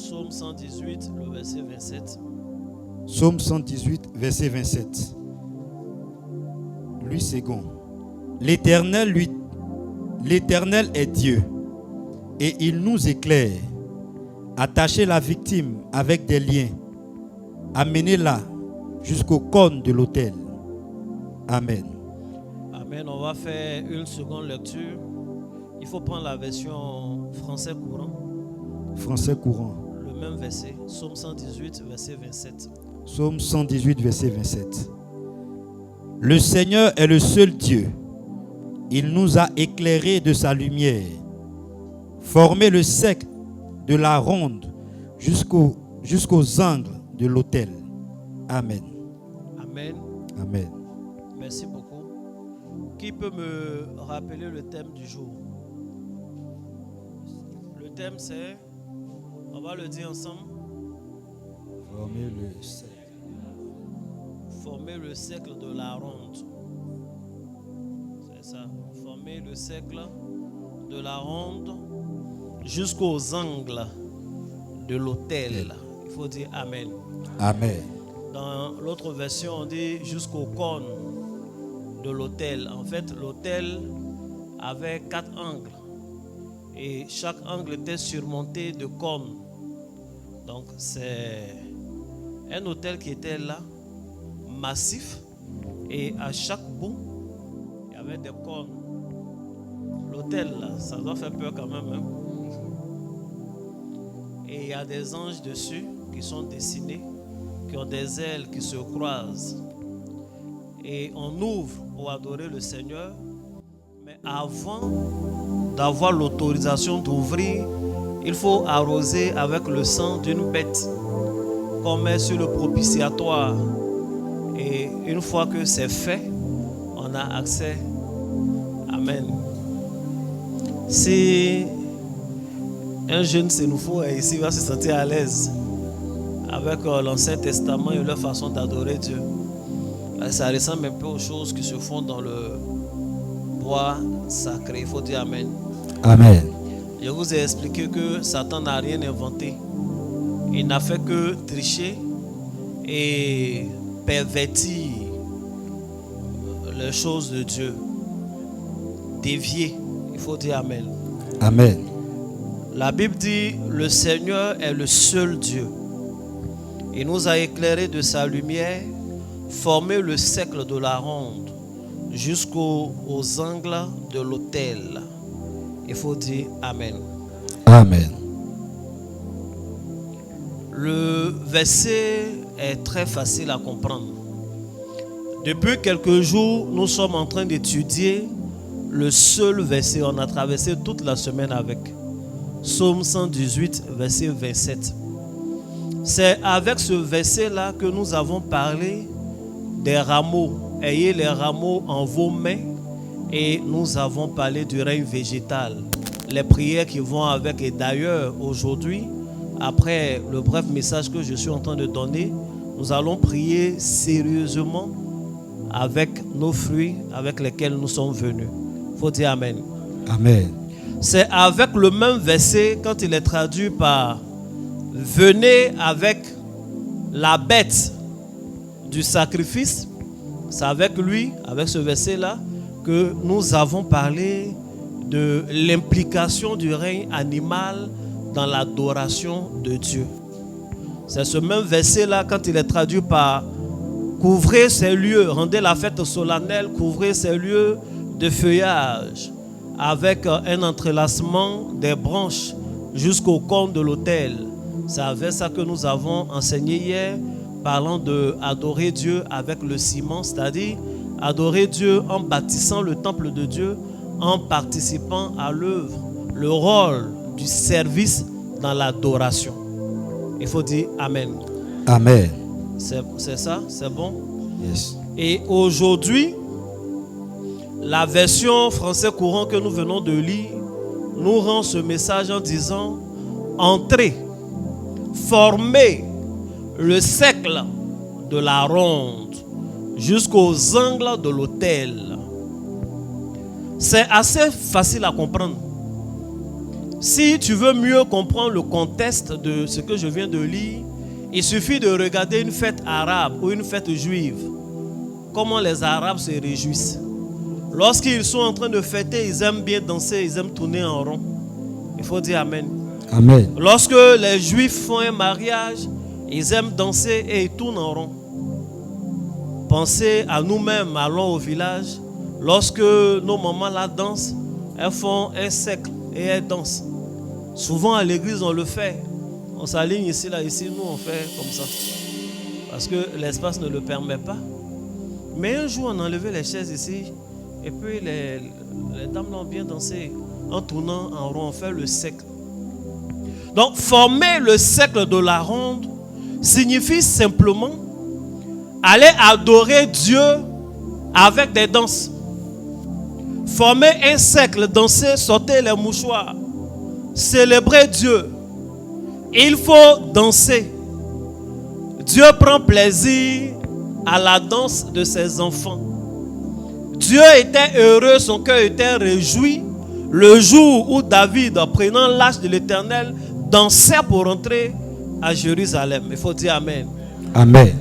Psaume 118, le verset 27. Psaume 118, verset 27. Louis II. L'Éternel est Dieu, et il nous éclaire. Attachez la victime avec des liens. Amenez-la jusqu'au cône de l'autel. Amen. Amen. On va faire une seconde lecture. Il faut prendre la version français courant. Français courant. Le même verset. Psaume 118, verset 27. Psaume 118, verset 27. Le Seigneur est le seul Dieu. Il nous a éclairés de sa lumière. Formé le cercle de la ronde jusqu'aux angles de l'autel. Amen. Amen. Amen. Merci beaucoup. Qui peut me rappeler le thème du jour? Le thème c'est, on va le dire ensemble. Former le cercle de la ronde. C'est ça. Former le cercle de la ronde jusqu'aux angles de l'autel. Il faut dire Amen. Amen. Dans l'autre version, on dit jusqu'au cône de l'autel. En fait, l'autel avait 4 angles. Et chaque angle était surmonté de cônes. Donc, c'est un autel qui était là, massif. Et à chaque bout, il y avait des cônes. L'autel, là, ça doit faire peur quand même. Hein? Et il y a des anges dessus qui sont dessinés, qui ont des ailes qui se croisent. Et on ouvre pour adorer le Seigneur. Mais avant d'avoir l'autorisation d'ouvrir, il faut arroser avec le sang d'une bête qu'on met sur le propitiatoire. Et une fois que c'est fait, on a accès. Amen. Si un jeune sénoufo ici va se sentir à l'aise avec l'Ancien Testament et leur façon d'adorer Dieu, ça ressemble un peu aux choses qui se font dans le bois sacré. Il faut dire Amen. Amen. Je vous ai expliqué que Satan n'a rien inventé. Il n'a fait que tricher et pervertir les choses de Dieu. Dévier. Il faut dire Amen. Amen. La Bible dit, le Seigneur est le seul Dieu. Il nous a éclairés de sa lumière, formé le cercle de la ronde jusqu'aux angles de l'autel. Il faut dire Amen. Amen. Le verset est très facile à comprendre. Depuis quelques jours, nous sommes en train d'étudier le seul verset. On a traversé toute la semaine avec Psaume 118, verset 27. C'est avec ce verset-là que nous avons parlé des rameaux. Ayez les rameaux en vos mains. Et nous avons parlé du règne végétal. Les prières qui vont avec. Et d'ailleurs, aujourd'hui, après le bref message que je suis en train de donner, nous allons prier sérieusement avec nos fruits avec lesquels nous sommes venus. Il faut dire Amen. Amen. C'est avec le même verset quand il est traduit par « Venez avec la bête du sacrifice ». C'est avec lui, avec ce verset-là, que nous avons parlé de l'implication du règne animal dans l'adoration de Dieu. C'est ce même verset-là quand il est traduit par « Couvrez ces lieux, rendez la fête solennelle, couvrez ces lieux de feuillage » avec un entrelacement des branches jusqu'au cône de l'autel. C'est avec ça que nous avons enseigné hier, parlant de adorer Dieu avec le ciment, c'est-à-dire adorer Dieu en bâtissant le temple de Dieu, en participant à l'œuvre, le rôle du service dans l'adoration. Il faut dire Amen. Amen. C'est ça? C'est bon? Yes. Et aujourd'hui, la version français courant que nous venons de lire nous rend ce message en disant « Entrez, formez le cercle de la ronde jusqu'aux angles de l'autel. » C'est assez facile à comprendre. Si tu veux mieux comprendre le contexte de ce que je viens de lire, il suffit de regarder une fête arabe ou une fête juive. Comment les Arabes se réjouissent. Lorsqu'ils sont en train de fêter, ils aiment bien danser, ils aiment tourner en rond. Il faut dire Amen. Amen. Lorsque les Juifs font un mariage, ils aiment danser et ils tournent en rond. Pensez à nous-mêmes, allons au village. Lorsque nos mamans la dansent, elles font un cercle et elles dansent. Souvent à l'église, on le fait. On s'aligne ici, là, ici. Nous, on fait comme ça. Parce que l'espace ne le permet pas. Mais un jour, on a enlevé les chaises ici. Et puis, les dames l'ont bien dansé. En tournant en rond, on fait le cercle. Donc, former le cercle de la ronde signifie simplement aller adorer Dieu avec des danses. Former un cercle, danser, sauter les mouchoirs, célébrer Dieu. Il faut danser. Dieu prend plaisir à la danse de ses enfants. Dieu était heureux, son cœur était réjoui le jour où David, prenant l'âge de l'Éternel, dansait pour entrer à Jérusalem. Il faut dire Amen. Amen.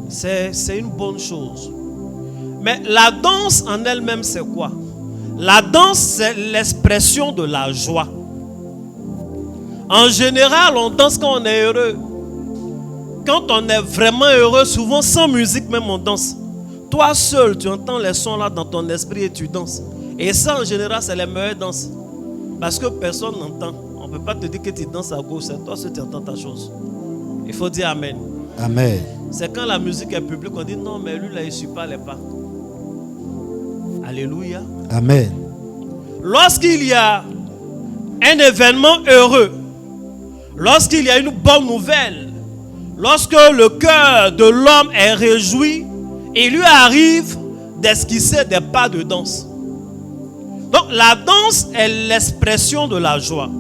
C'est une bonne chose. Mais la danse en elle-même, c'est quoi? La danse, c'est l'expression de la joie. En général, on danse quand on est heureux. Quand on est vraiment heureux, souvent sans musique même, on danse. Toi seul, tu entends les sons là dans ton esprit et tu danses. Et ça, en général, c'est les meilleures danses. Parce que personne n'entend. On ne peut pas te dire que tu danses à gauche, c'est toi seul qui entends ta chose. Il faut dire Amen. Amen. C'est quand la musique est publique, on dit non, mais lui là, il ne suit pas les pas. Alléluia. Amen. Lorsqu'il y a un événement heureux, lorsqu'il y a une bonne nouvelle, lorsque le cœur de l'homme est réjoui, il lui arrive d'esquisser des pas de danse. Donc la danse est l'expression de la joie.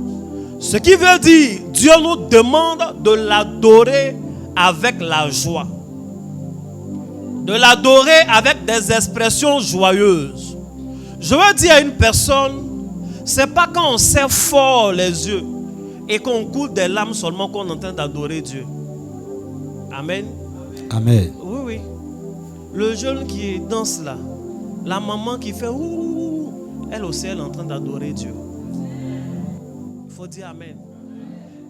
Ce qui veut dire, Dieu nous demande de l'adorer avec la joie. De l'adorer avec des expressions joyeuses. Je veux dire à une personne, c'est pas quand on serre fort les yeux et qu'on coule des larmes seulement qu'on est en train d'adorer Dieu. Amen. Amen. Oui, oui. Le jeune qui danse là, la maman qui fait ouh, elle aussi elle est en train d'adorer Dieu. Il faut dire Amen.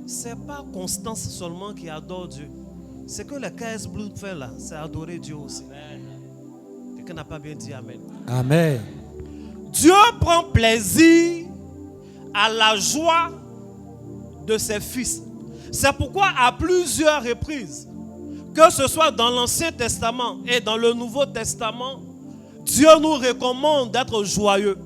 C'est pas Constance seulement qui adore Dieu. C'est que le KS Blue fait là, c'est adorer Dieu aussi. Quelqu'un n'a pas bien dit Amen. Amen. Dieu prend plaisir à la joie de ses fils. C'est pourquoi à plusieurs reprises, que ce soit dans l'Ancien Testament et dans le Nouveau Testament, Dieu nous recommande d'être joyeux.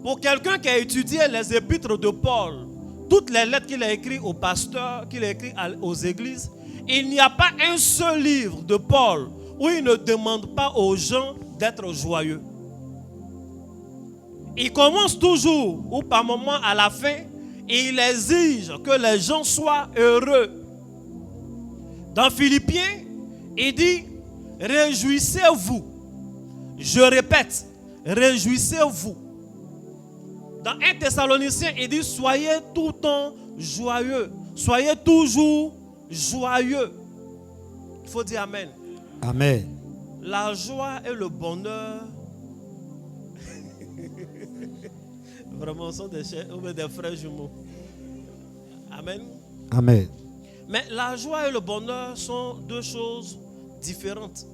Pour quelqu'un qui a étudié les épîtres de Paul, toutes les lettres qu'il a écrites aux pasteurs, qu'il a écrites aux églises, il n'y a pas un seul livre de Paul où il ne demande pas aux gens d'être joyeux. Il commence toujours, ou par moment à la fin, et il exige que les gens soient heureux. Dans Philippiens, il dit, réjouissez-vous. Je répète, réjouissez-vous. Dans 1 Thessaloniciens, il dit, soyez tout le temps joyeux. Soyez toujours joyeux. Il faut dire Amen. Amen. La joie et le bonheur, vraiment, sont des frères jumeaux. Amen. Amen. Mais la joie et le bonheur sont deux choses différentes.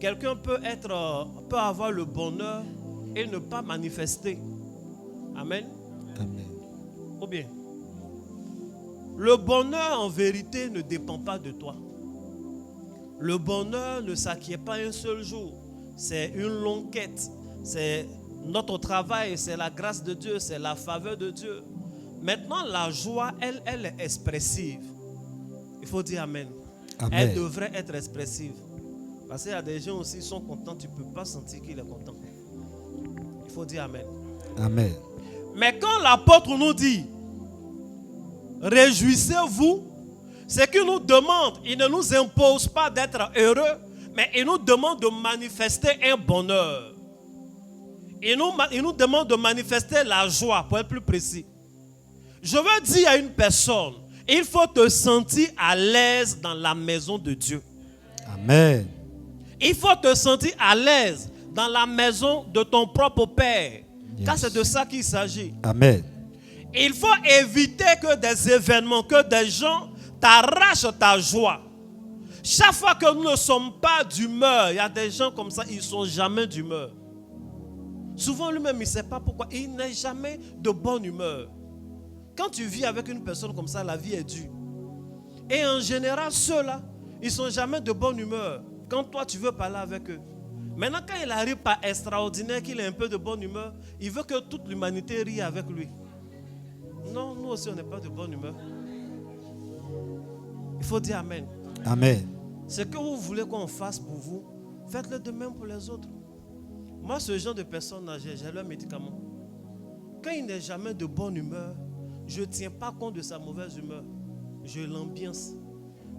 Quelqu'un peut avoir le bonheur et ne pas manifester. Amen. Amen. Ou bien, le bonheur en vérité ne dépend pas de toi. Le bonheur ne s'acquiert pas un seul jour. C'est une longue quête. C'est notre travail, c'est la grâce de Dieu, c'est la faveur de Dieu. Maintenant, la joie, elle est expressive. Il faut dire Amen. Amen. Elle devrait être expressive. Parce qu'il y a des gens aussi qui sont contents, tu ne peux pas sentir qu'il est content. Il faut dire Amen. Amen. Mais quand l'apôtre nous dit, réjouissez-vous, c'est qu'il nous demande, il ne nous impose pas d'être heureux, mais il nous demande de manifester un bonheur. Il nous demande de manifester la joie, pour être plus précis. Je veux dire à une personne, il faut te sentir à l'aise dans la maison de Dieu. Amen. Il faut te sentir à l'aise dans la maison de ton propre Père. Yes. Car c'est de ça qu'il s'agit. Amen. Il faut éviter que des événements, que des gens t'arrachent ta joie. Chaque fois que nous ne sommes pas d'humeur, il y a des gens comme ça, ils ne sont jamais d'humeur. Souvent lui-même, il ne sait pas pourquoi. Il n'est jamais de bonne humeur. Quand tu vis avec une personne comme ça, la vie est dure. Et en général, ceux-là, ils ne sont jamais de bonne humeur. Quand toi, tu veux parler avec eux. Maintenant, quand il arrive par extraordinaire, qu'il est un peu de bonne humeur, il veut que toute l'humanité rie avec lui. Non, nous aussi, on n'est pas de bonne humeur. Il faut dire Amen. Amen. Ce que vous voulez qu'on fasse pour vous, faites-le de même pour les autres. Moi, ce genre de personne, j'ai leur médicament. Quand il n'est jamais de bonne humeur, je ne tiens pas compte de sa mauvaise humeur. Je l'ambiance.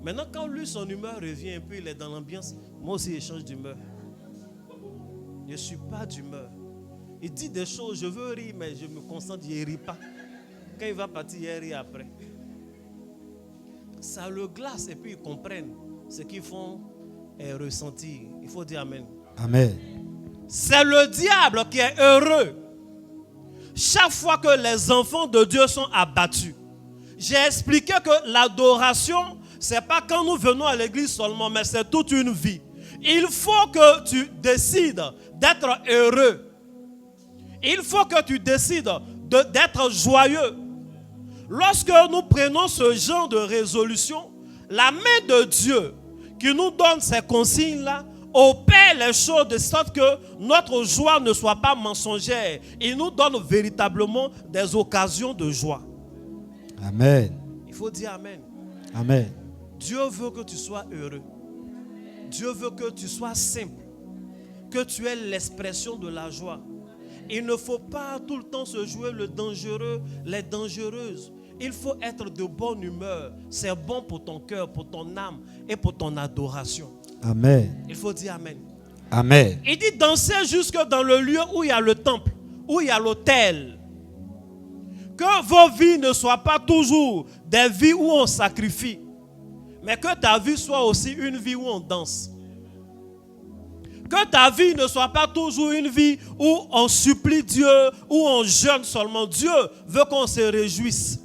Maintenant, quand lui, son humeur revient et puis il est dans l'ambiance, moi aussi, je change d'humeur. Je ne suis pas d'humeur. Il dit des choses, je veux rire, mais je me concentre, il ne rit pas. Quand il va partir, il rit après. Ça le glace et puis ils comprennent ce qu'ils font et ressentir. Il faut dire Amen. Amen. C'est le diable qui est heureux. Chaque fois que les enfants de Dieu sont abattus. J'ai expliqué que l'adoration, ce n'est pas quand nous venons à l'église seulement, mais c'est toute une vie. Il faut que tu décides d'être heureux. Il faut que tu décides d'être joyeux. Lorsque nous prenons ce genre de résolution, la main de Dieu qui nous donne ces consignes-là opère les choses de sorte que notre joie ne soit pas mensongère. Il nous donne véritablement des occasions de joie. Amen. Il faut dire Amen. Amen. Dieu veut que tu sois heureux. Dieu veut que tu sois simple. Que tu aies l'expression de la joie. Il ne faut pas tout le temps se jouer le dangereux, les dangereuses. Il faut être de bonne humeur. C'est bon pour ton cœur, pour ton âme et pour ton adoration. Amen. Il faut dire Amen. Amen. Il dit danser jusque dans le lieu où il y a le temple, où il y a l'autel. Que vos vies ne soient pas toujours des vies où on sacrifie, mais que ta vie soit aussi une vie où on danse. Que ta vie ne soit pas toujours une vie où on supplie Dieu, où on jeûne seulement. Dieu veut qu'on se réjouisse.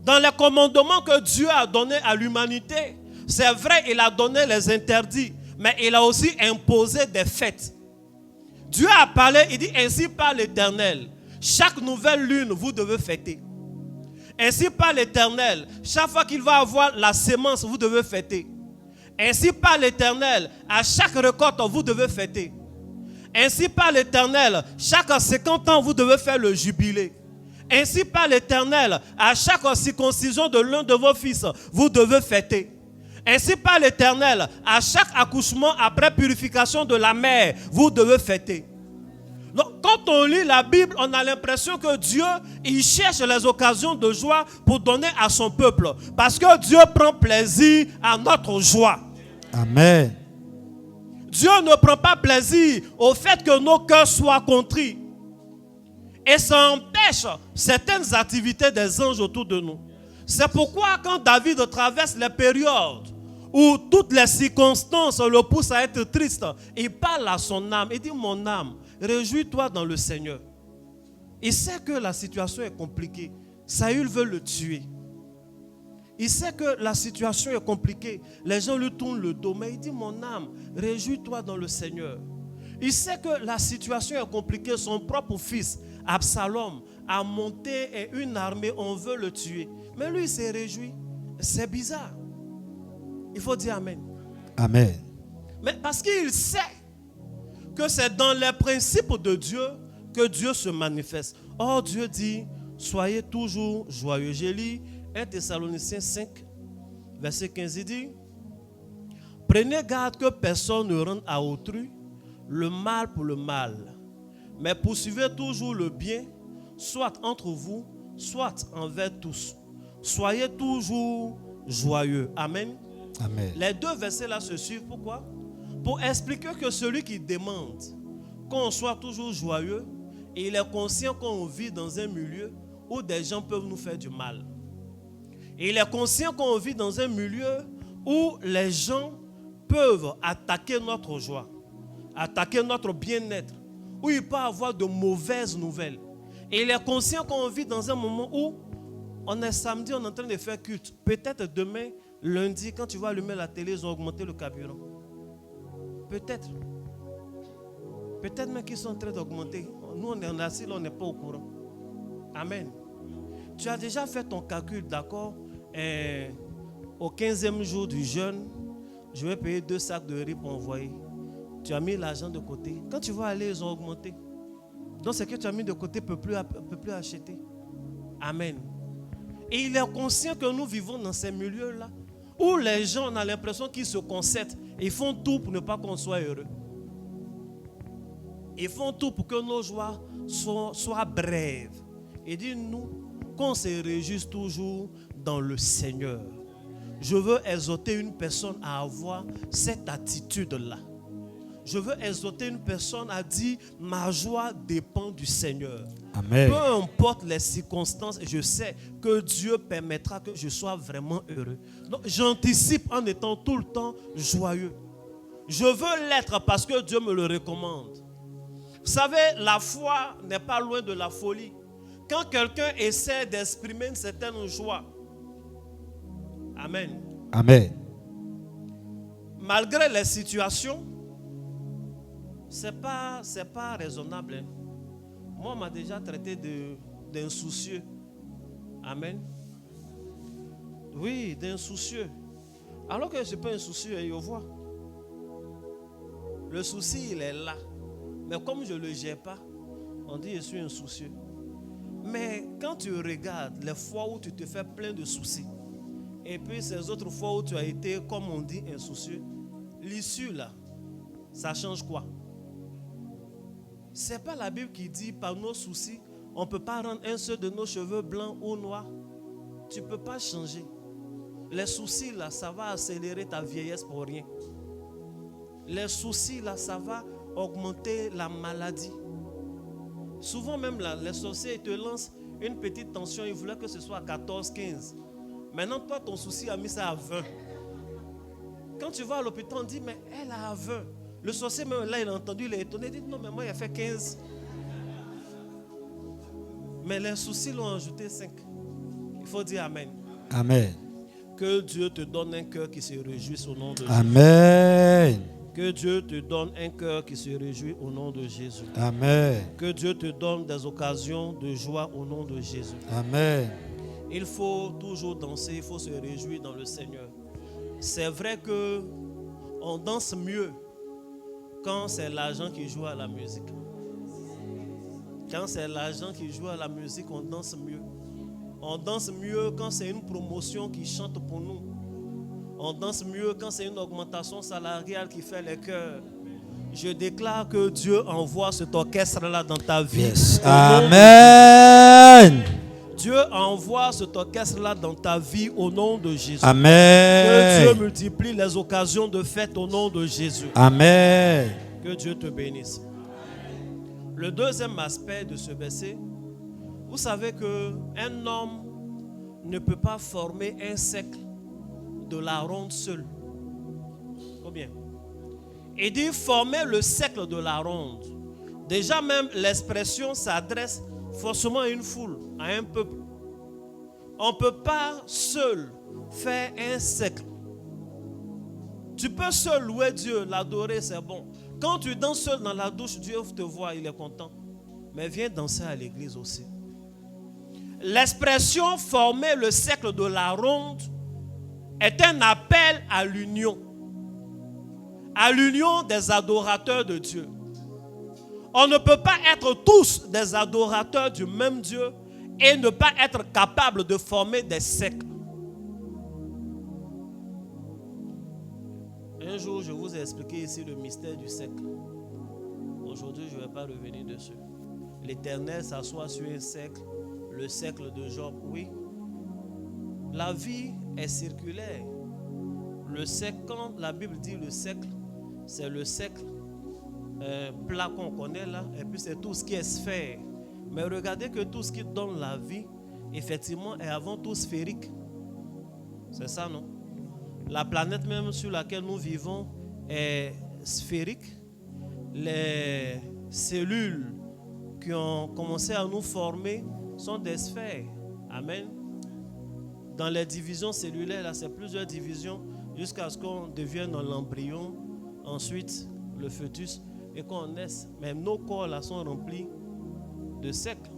Dans les commandements que Dieu a donnés à l'humanité, c'est vrai, il a donné les interdits, mais il a aussi imposé des fêtes. Dieu a parlé, il dit ainsi par l'Éternel. Chaque nouvelle lune, vous devez fêter. Ainsi par l'Éternel, chaque fois qu'il va avoir la sémence, vous devez fêter. Ainsi par l'Éternel, à chaque récolte, vous devez fêter. Ainsi par l'Éternel, chaque 50 ans, vous devez faire le jubilé. Ainsi par l'Éternel, à chaque circoncision de l'un de vos fils, vous devez fêter. Ainsi par l'Éternel, à chaque accouchement après purification de la mère, vous devez fêter. Donc, quand on lit la Bible, on a l'impression que Dieu, il cherche les occasions de joie pour donner à son peuple. Parce que Dieu prend plaisir à notre joie. Amen. Dieu ne prend pas plaisir au fait que nos cœurs soient contrits. Et ça empêche certaines activités des anges autour de nous. C'est pourquoi quand David traverse les périodes où toutes les circonstances le poussent à être triste, il parle à son âme. Il dit, mon âme, réjouis-toi dans le Seigneur. Il sait que la situation est compliquée. Saül veut le tuer. Il sait que la situation est compliquée. Les gens lui tournent le dos. Mais il dit, mon âme, réjouis-toi dans le Seigneur. Il sait que la situation est compliquée. Son propre fils, Absalom, a monté une armée. On veut le tuer. Mais lui, il s'est réjoui. C'est bizarre. Il faut dire Amen. Amen. Mais parce qu'il sait que c'est dans les principes de Dieu que Dieu se manifeste. Or, Dieu dit, soyez toujours joyeux. J'ai lu 1 Thessaloniciens 5, verset 15, il dit, prenez garde que personne ne rende à autrui le mal pour le mal, mais poursuivez toujours le bien, soit entre vous, soit envers tous. Soyez toujours joyeux. Amen. Amen. Les deux versets là se suivent. Pourquoi? Pour expliquer que celui qui demande qu'on soit toujours joyeux et il est conscient qu'on vit dans un milieu où des gens peuvent nous faire du mal. Et il est conscient qu'on vit dans un milieu où les gens peuvent attaquer notre joie, attaquer notre bien-être, où il peut y avoir de mauvaises nouvelles. Et il est conscient qu'on vit dans un moment où on est samedi, on est en train de faire culte. Peut-être demain, lundi, quand tu vas allumer la télé, ils ont augmenté le carburant. Peut-être. Peut-être même qu'ils sont en train d'augmenter. Nous, on est assis là, on n'est pas au courant. Amen. Tu as déjà fait ton calcul, d'accord? Au 15e jour du jeûne, je vais payer 2 sacs de riz pour envoyer. Tu as mis l'argent de côté. Quand tu vas aller, ils ont augmenté. Donc, ce que tu as mis de côté ne peut plus acheter. Amen. Et il est conscient que nous vivons dans ces milieux-là où les gens ont l'impression qu'ils se concèdent et ils font tout pour ne pas qu'on soit heureux. Ils font tout pour que nos joies soient brèves. Et dis-nous qu'on se réjouisse toujours dans le Seigneur. Je veux exhorter une personne à avoir cette attitude-là. Je veux exhorter une personne à dire ma joie dépend du Seigneur. Amen. Peu importe les circonstances, je sais que Dieu permettra que je sois vraiment heureux. Donc j'anticipe en étant tout le temps joyeux. Je veux l'être parce que Dieu me le recommande. Vous savez, la foi n'est pas loin de la folie. Quand quelqu'un essaie d'exprimer une certaine joie, amen. Amen. Malgré les situations, c'est pas raisonnable. Hein. Moi, on m'a déjà traité d'insoucieux. Amen. Oui, d'insoucieux. Alors que je ne suis pas insoucieux, je vois. Le souci, il est là. Mais comme je ne le gère pas, on dit je suis insoucieux. Mais quand tu regardes les fois où tu te fais plein de soucis, et puis ces autres fois où tu as été, comme on dit, insoucieux, l'issue là, ça change quoi? Ce n'est pas la Bible qui dit par nos soucis, on ne peut pas rendre un seul de nos cheveux blancs ou noirs. Tu ne peux pas changer. Les soucis là, ça va accélérer ta vieillesse pour rien. Les soucis là, ça va augmenter la maladie. Souvent même là, les sorciers te lancent une petite tension, ils voulaient que ce soit à 14, 15. Maintenant, toi, ton souci a mis ça à 20. Quand tu vas à l'hôpital, on dit, mais elle a 20. Le sorcier, même là, il a entendu, il est étonné, il dit, non, mais moi, il a fait 15. Mais les soucis l'ont ajouté 5. Il faut dire Amen. Amen. Que Dieu te donne un cœur qui se réjouisse au nom de Jésus. Amen. Que Dieu te donne un cœur qui se réjouit au nom de Jésus. Amen. Que Dieu te donne des occasions de joie au nom de Jésus. Amen. Il faut toujours danser, il faut se réjouir dans le Seigneur. C'est vrai que on danse mieux quand c'est l'argent qui joue à la musique. Quand c'est l'argent qui joue à la musique, on danse mieux. On danse mieux quand c'est une promotion qui chante pour nous. On danse mieux quand c'est une augmentation salariale qui fait les cœurs. Je déclare que Dieu envoie cet orchestre-là dans ta vie. Yes. Amen. Dieu envoie cet orchestre-là dans ta vie au nom de Jésus. Amen. Que Dieu multiplie les occasions de fête au nom de Jésus. Amen. Que Dieu te bénisse. Le deuxième aspect de ce verset, vous savez qu'un homme ne peut pas former un cercle de la ronde seul. Ou bien, il dit former le cercle de la ronde. Déjà même l'expression s'adresse forcément à une foule, à un peuple. On ne peut pas seul faire un cercle. Tu peux seul louer Dieu, l'adorer, c'est bon. Quand tu danses seul dans la douche, Dieu te voit, il est content. Mais viens danser à l'église aussi. L'expression former le cercle de la ronde est un appel à l'union. À l'union des adorateurs de Dieu. On ne peut pas être tous des adorateurs du même Dieu et ne pas être capable de former des cercles. Un jour, je vous ai expliqué ici le mystère du cercle. Aujourd'hui, je ne vais pas revenir dessus. L'Éternel s'assoit sur un cercle, le cercle de Job, oui. La vie est circulaire. Le cercle, quand la Bible dit le cercle, c'est le cercle plat qu'on connaît là, et puis c'est tout ce qui est sphère. Mais regardez que tout ce qui donne la vie, effectivement, est avant tout sphérique. C'est ça, non? La planète même sur laquelle nous vivons est sphérique. Les cellules qui ont commencé à nous former sont des sphères. Amen. Dans les divisions cellulaires, là, c'est plusieurs divisions jusqu'à ce qu'on devienne dans l'embryon, ensuite le fœtus et qu'on naisse. Mais nos corps là sont remplis de cercles,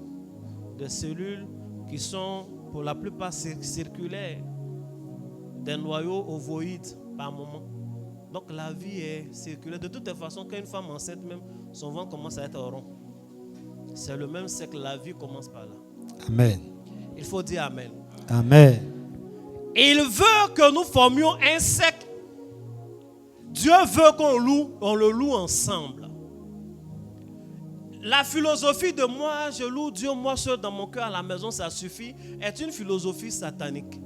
de cellules qui sont pour la plupart circulaires, des noyaux ovoïdes par moment. Donc la vie est circulaire. De toutes les façons, quand une femme enceinte même, son ventre commence à être rond. C'est le même cercle, la vie commence par là. Amen. Il faut dire Amen. Amen. Il veut que nous formions un cercle. Dieu veut qu'on le loue ensemble. La philosophie de moi, je loue Dieu, moi seul dans mon cœur à la maison, ça suffit, est une philosophie satanique.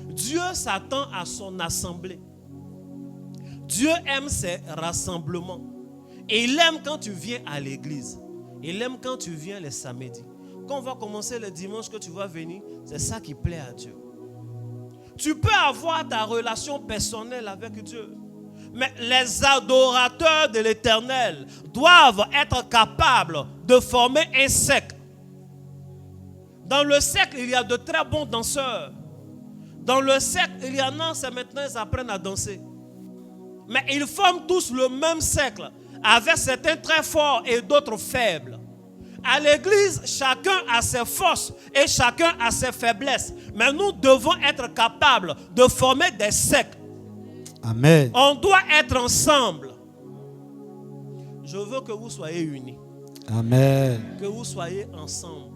Dieu s'attend à son assemblée. Dieu aime ses rassemblements. Et il aime quand tu viens à l'église. Il aime quand tu viens les samedis. Quand on va commencer le dimanche que tu vas venir, c'est ça qui plaît à Dieu. Tu peux avoir ta relation personnelle avec Dieu. Mais les adorateurs de l'Éternel doivent être capables de former un cercle. Dans le cercle, il y a de très bons danseurs. Dans le cercle, il y en a, c'est maintenant ils apprennent à danser. Mais ils forment tous le même cercle, avec certains très forts et d'autres faibles. À l'église, chacun a ses forces et chacun a ses faiblesses. Mais nous devons être capables de former des cercles. Amen. On doit être ensemble. Je veux que vous soyez unis. Amen. Que vous soyez ensemble.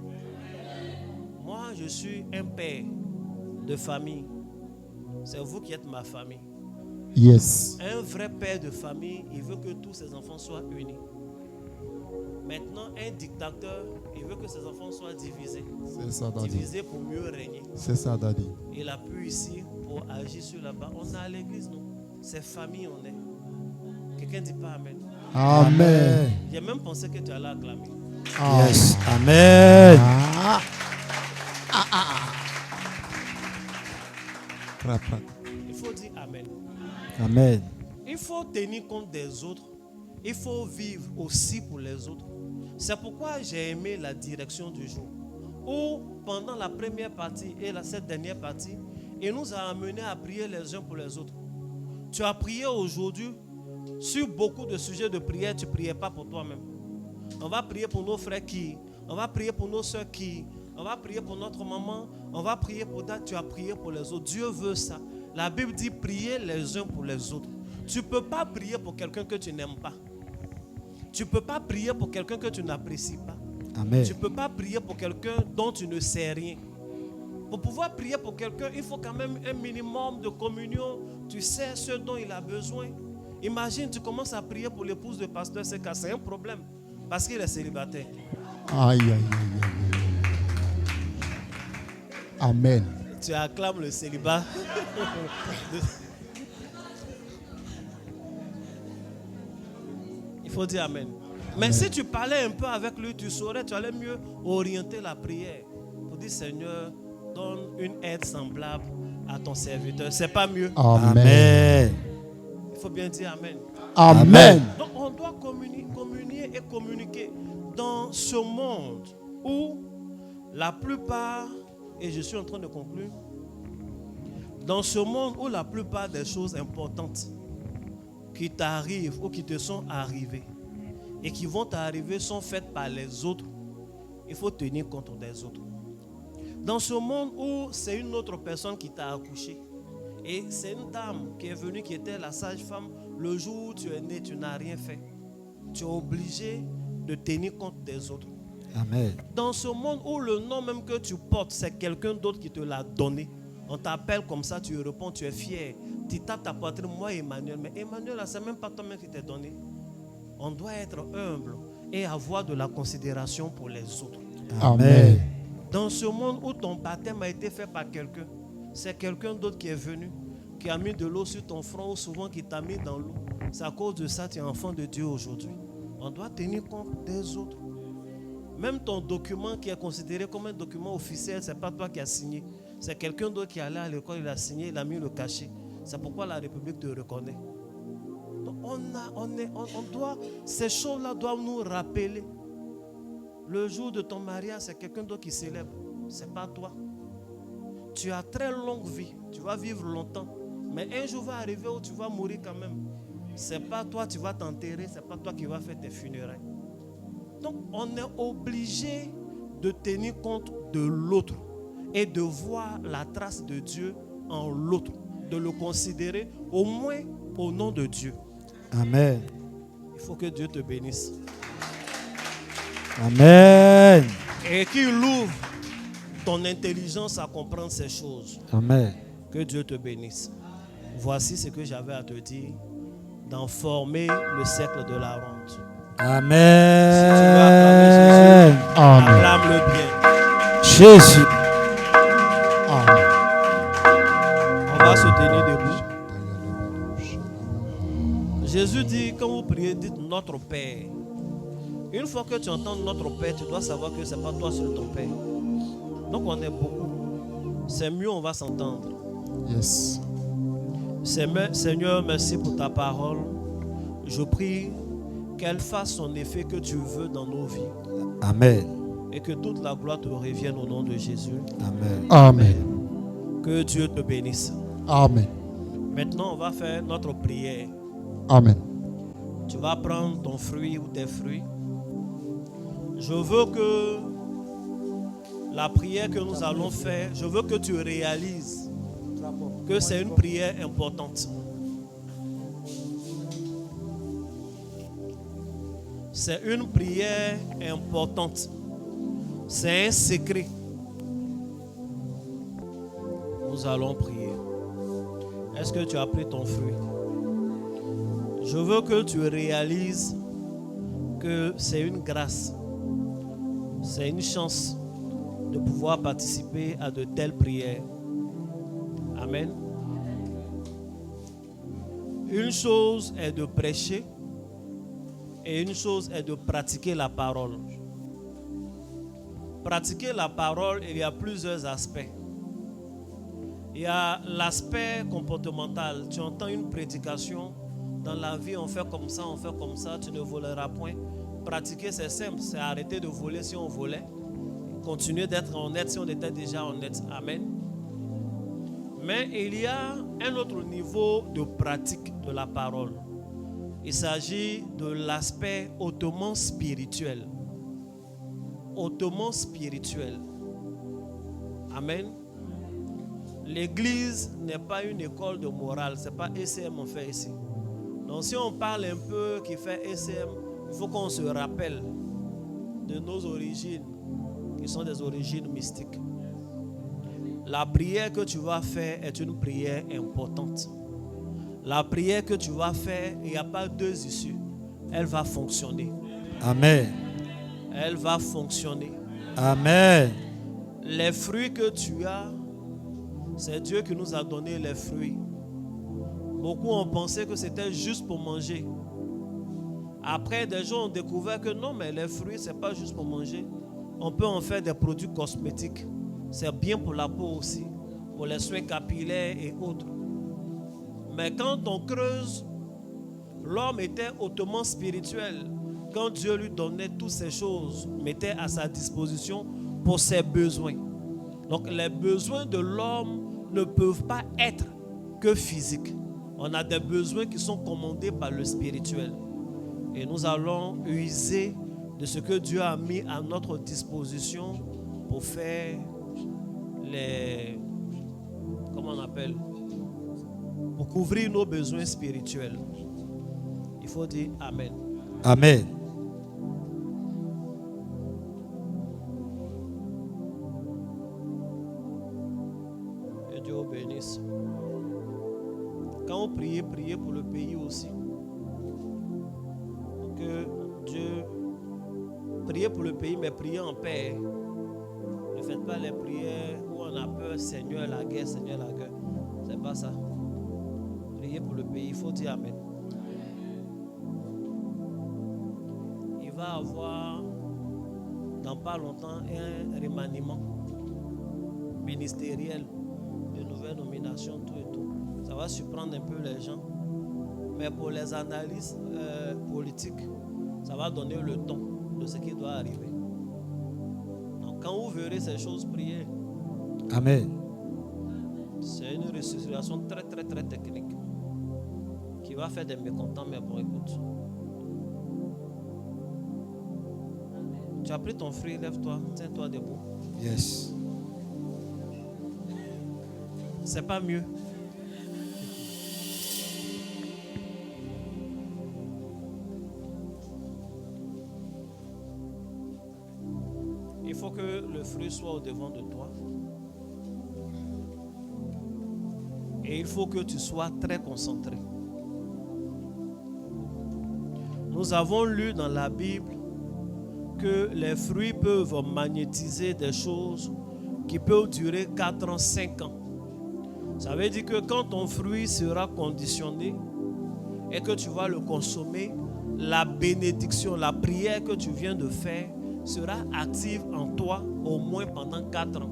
Moi, je suis un père de famille. C'est vous qui êtes ma famille. Yes. Un vrai père de famille, il veut que tous ses enfants soient unis. Maintenant, un dictateur, il veut que ses enfants soient divisés. C'est ça, Daddy. Divisés pour mieux régner. C'est ça, Daddy. Il a pu ici pour agir sur là-bas. On est à l'église, non? C'est famille, on est. Quelqu'un dit pas Amen. Amen. J'ai même pensé que tu allais acclamer. Yes. Amen. Il faut dire Amen. Amen. Il faut tenir compte des autres. Il faut vivre aussi pour les autres. C'est pourquoi j'ai aimé la direction du jour. Où pendant la première partie et cette dernière partie, il nous a amenés à prier les uns pour les autres. Tu as prié aujourd'hui sur beaucoup de sujets de prière, tu ne priais pas pour toi-même. On va prier pour nos frères qui, on va prier pour nos soeurs qui, on va prier pour notre maman, on va prier pour toi, tu as prié pour les autres. Dieu veut ça. La Bible dit prier les uns pour les autres. Tu ne peux pas prier pour quelqu'un que tu n'aimes pas. Tu ne peux pas prier pour quelqu'un que tu n'apprécies pas. Amen. Tu ne peux pas prier pour quelqu'un dont tu ne sais rien. Pour pouvoir prier pour quelqu'un, il faut quand même un minimum de communion. Tu sais ce dont il a besoin. Imagine, tu commences à prier pour l'épouse de pasteur Seka, c'est un problème. Parce qu'il est célibataire. Aïe, aïe, aïe, aïe. Amen. Tu acclames le célibat. Il faut dire Amen. Mais Amen. si tu parlais un peu avec lui, tu saurais, tu allais mieux orienter la prière. Pour dire Seigneur, donne une aide semblable à ton serviteur. C'est pas mieux. Amen. Amen. Il faut bien dire Amen. Amen. Donc on doit communier et communiquer dans ce monde où la plupart, et je suis en train de conclure, dans ce monde où la plupart des choses importantes qui t'arrivent ou qui te sont arrivées et qui vont t'arriver sont faites par les autres, il faut tenir compte des autres. Dans ce monde où c'est une autre personne qui t'a accouché et c'est une dame qui est venue, qui était la sage-femme, le jour où tu es né, tu n'as rien fait. Tu es obligé de tenir compte des autres. Amen. Dans ce monde où le nom même que tu portes, c'est quelqu'un d'autre qui te l'a donné. On t'appelle comme ça, tu réponds, tu es fier. Tu tapes ta poitrine, moi Emmanuel. Mais Emmanuel, ce n'est même pas toi-même qui t'est donné. On doit être humble et avoir de la considération pour les autres. Amen. Dans ce monde où ton baptême a été fait par quelqu'un, c'est quelqu'un d'autre qui est venu, qui a mis de l'eau sur ton front ou souvent qui t'a mis dans l'eau. C'est à cause de ça que tu es enfant de Dieu aujourd'hui. On doit tenir compte des autres. Même ton document qui est considéré comme un document officiel, ce n'est pas toi qui as signé. C'est quelqu'un d'autre qui est allé à l'école, il a signé, il a mis le cachet. C'est pourquoi la République te reconnaît. Donc ces choses-là doivent nous rappeler. Le jour de ton mariage, c'est quelqu'un d'autre qui célèbre. Ce n'est pas toi. Tu as très longue vie. Tu vas vivre longtemps. Mais un jour va arriver où tu vas mourir quand même. Ce n'est pas toi, tu vas t'enterrer. Ce n'est pas toi qui vas faire tes funérailles. Donc, on est obligé de tenir compte de l'autre et de voir la trace de Dieu en l'autre, de le considérer au moins au nom de Dieu. Amen. Il faut que Dieu te bénisse. Amen. Et qu'il ouvre ton intelligence à comprendre ces choses. Amen. Que Dieu te bénisse. Voici ce que j'avais à te dire dans former le cercle de la ronde. Amen. Si tu veux acclamer Jésus, Amen. acclame-le bien. Jésus. Amen. On va se tenir debout. Jésus dit, quand vous priez, dites notre Père. Une fois que tu entends notre Père, tu dois savoir que ce n'est pas toi seul ton Père. Donc on est beaucoup. C'est mieux, on va s'entendre. Yes. Seigneur, merci pour ta parole. Je prie qu'elle fasse son effet que tu veux dans nos vies. Amen. Et que toute la gloire te revienne au nom de Jésus. Amen. Amen. Que Dieu te bénisse. Amen. Maintenant, on va faire notre prière. Amen. Tu vas prendre ton fruit ou tes fruits. Je veux que la prière que nous allons faire, je veux que tu réalises que c'est une prière importante. C'est une prière importante. C'est un secret. Nous allons prier. Est-ce que tu as pris ton fruit? Je veux que tu réalises que c'est une grâce. C'est une chance de pouvoir participer à de telles prières. Amen. Une chose est de prêcher et une chose est de pratiquer la parole. Pratiquer la parole, il y a plusieurs aspects. Il y a l'aspect comportemental. Tu entends une prédication, dans la vie on fait comme ça, tu ne voleras point. Pratiquer c'est simple, c'est arrêter de voler si on volait. Continuer d'être honnête si on était déjà honnête. Amen. Mais il y a un autre niveau de pratique de la parole. Il s'agit de l'aspect hautement spirituel. Hautement spirituel. Amen. L'église n'est pas une école de morale. Ce n'est pas ECM on fait ici. Donc si on parle un peu qui fait ECM, il faut qu'on se rappelle de nos origines, qui sont des origines mystiques. La prière que tu vas faire est une prière importante. La prière que tu vas faire, il n'y a pas deux issues. Elle va fonctionner. Amen. Elle va fonctionner. Amen. Les fruits que tu as, c'est Dieu qui nous a donné les fruits. Beaucoup ont pensé que c'était juste pour manger. Après, des gens ont découvert que non, mais les fruits, ce n'est pas juste pour manger. On peut en faire des produits cosmétiques. C'est bien pour la peau aussi, pour les soins capillaires et autres. Mais quand on creuse, l'homme était hautement spirituel. Quand Dieu lui donnait toutes ces choses, mettait à sa disposition pour ses besoins. Donc les besoins de l'homme ne peuvent pas être que physiques. On a des besoins qui sont commandés par le spirituel. Et nous allons user de ce que Dieu a mis à notre disposition pour faire comment on appelle, pour couvrir nos besoins spirituels. Il faut dire Amen. Amen. Que Dieu vous bénisse. Quand on prie, priez pour le pays aussi. Que Dieu, priez pour le pays, mais priez en paix. Ne faites pas les prières où on a peur, Seigneur la guerre, Seigneur la guerre. C'est pas ça. Priez pour le pays, il faut dire Amen. va avoir dans pas longtemps un remaniement ministériel, de nouvelles nominations, tout et tout. Ça va surprendre un peu les gens. Mais pour les analyses politiques, ça va donner le ton de ce qui doit arriver. Donc quand vous verrez ces choses, priez. Amen. C'est une restructuration très très très technique qui va faire des mécontents, mais bon, écoute. Tu as pris ton fruit, lève-toi, tiens-toi debout. Yes. C'est pas mieux. Il faut que le fruit soit au devant de toi. Et il faut que tu sois très concentré. Nous avons lu dans la Bible que les fruits peuvent magnétiser des choses qui peuvent durer 4 ans, 5 ans. Ça veut dire que quand ton fruit sera conditionné et que tu vas le consommer, la bénédiction, la prière que tu viens de faire sera active en toi au moins pendant 4 ans.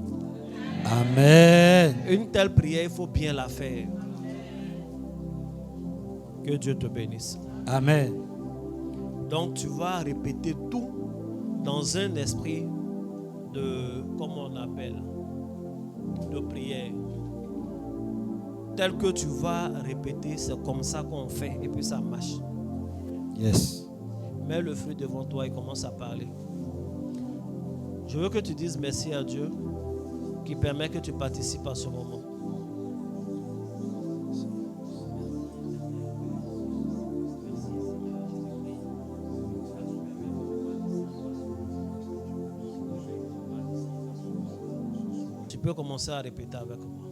Amen. Une telle prière, il faut bien la faire. Que Dieu te bénisse. Amen. Donc tu vas répéter tout dans un esprit de, comment on appelle, de prière. Tel que tu vas répéter, c'est comme ça qu'on fait et puis ça marche. Yes. Mets le fruit devant toi et commence à parler. Je veux que tu dises merci à Dieu qui permet que tu participes à ce moment. Tu peux commencer à répéter avec moi.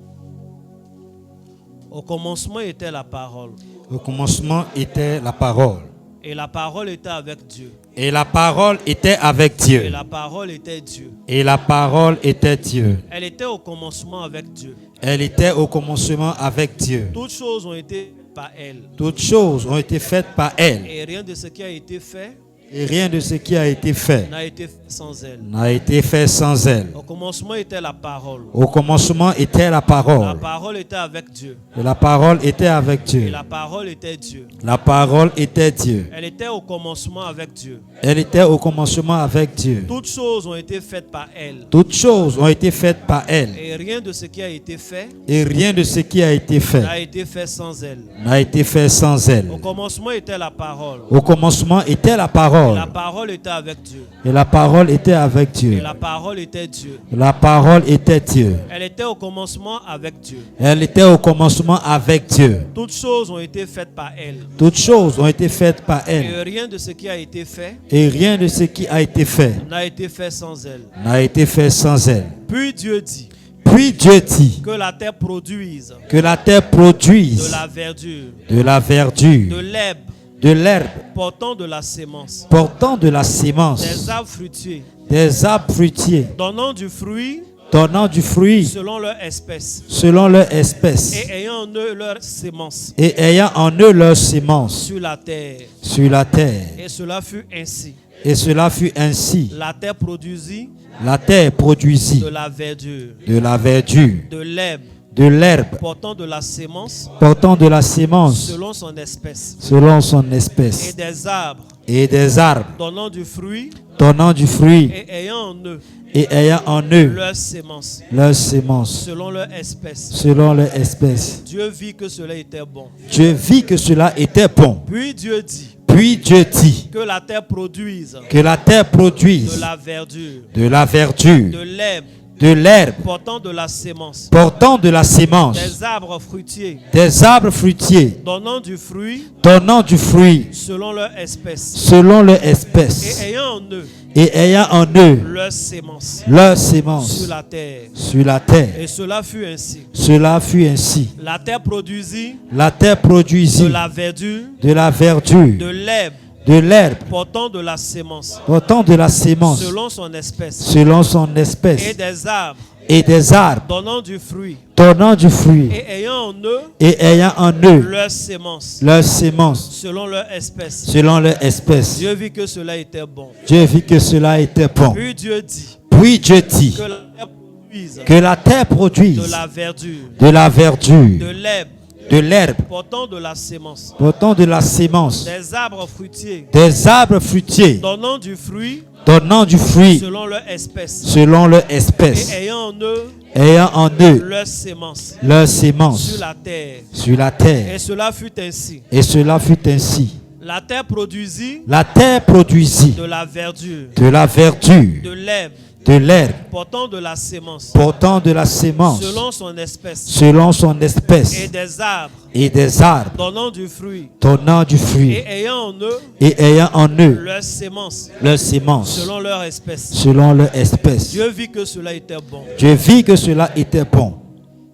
Au commencement était la parole. Au commencement était la parole. Et la parole était avec Dieu. Et la parole était avec Dieu. Et la parole était Dieu. Et la parole était Dieu. Elle était au commencement avec Dieu. Elle était au commencement avec Dieu. Toutes choses ont été par elle. Toutes choses ont été faites par elle. Et rien de ce qui a été fait Et rien de ce qui a été fait n'a été fait sans elle. n'a été fait sans elle. Au commencement était la parole. Au commencement était la La parole. parole était avec Dieu. Et la parole était avec Et Dieu. la parole était Dieu. La parole était Dieu. Elle était au commencement avec Dieu. Elle était au commencement avec Dieu. Toutes choses ont été faites par elle. Toutes choses ont été faites par elle. Et rien de ce qui a été fait Et rien de ce qui a été fait n'a été fait sans elle. n'a été fait sans elle. Au commencement était la parole. Au commencement était la parole. La parole était avec Dieu. Et la parole était avec Et Dieu. la parole était Dieu. La parole était Dieu. Elle était au commencement avec Dieu. Elle était au commencement avec Dieu. Toutes choses ont été faites par elle. Toutes choses ont été faites par elle. Et rien de ce qui a été fait Et rien de ce qui a été fait n'a été fait sans elle. n'a été fait sans elle. Puis Dieu dit Puis Dieu dit que la terre produise que la terre de produise la verdure, de la de verdure, l'herbe de l'herbe, portant de la sémence, portant de la sémence, des arbres fruitiers, des arbres fruitiers, donnant du fruit donnant du fruit selon leur espèce, selon leur espèce, et ayant en eux leur sémence et ayant en eux leur sémence sur la terre. sur la terre. Et cela fut ainsi. Et cela fut ainsi. La terre produisit La terre produisit de la verdure, de la verdure, de l'herbe de l'herbe, portant de la sémence portant de la sémence selon son espèce, selon son et espèce, des arbres et des arbres donnant du fruit donnant du fruit et ayant en eux et ayant en eux leur sémence leur sémence selon leur espèce. selon leur espèce. Dieu vit que cela était bon. Dieu vit que cela était bon. Puis Dieu dit Puis Dieu dit que la terre produise que la terre de produise la verdure, de la verdure, de l'herbe de l'herbe, portant de la sémence, portant de la sémence, des arbres fruitiers des arbres fruitiers, donnant du fruit donnant du fruit selon leur espèce, selon leur et espèce, ayant en eux et ayant en eux leur sémence leur sémence sur la terre. sur la terre. Et cela fut ainsi. Cela fut ainsi. La terre produisit La terre de produisit la verdure, de la verdure, de l'herbe de l'herbe, portant de la sémence portant de la sémence selon son espèce, selon son et espèce, des arbres et des arbres donnant du fruit donnant du fruit et ayant en eux et ayant en eux leur sémence leur sémence selon leur espèce. selon leur espèce. Dieu vit que cela était bon. Dieu vit que cela était bon. Puis Dieu dit Puis Dieu dit que la terre produise que la terre produise de la verdure, de la verdure, de l'herbe de l'herbe, portant de la sémence, portant de la sémence, des arbres fruitiers des arbres fruitiers, donnant du fruit donnant du fruit selon leur espèce selon leur et espèce, ayant en eux ayant en eux leur sémence leur sémence sur la terre. sur la Et terre. cela fut ainsi. Et cela fut ainsi. La terre produisit La terre produisit de la verdure, de la verdure, de l'herbe de l'herbe, portant de la sémence portant de la sémence selon son espèce selon son espèce, et des arbres et des arbres donnant du fruit donnant du fruit et ayant en eux et ayant en eux leur sémence leur sémence selon leur espèce. selon leur espèce. Dieu vit que cela était bon. Dieu vit que cela était bon.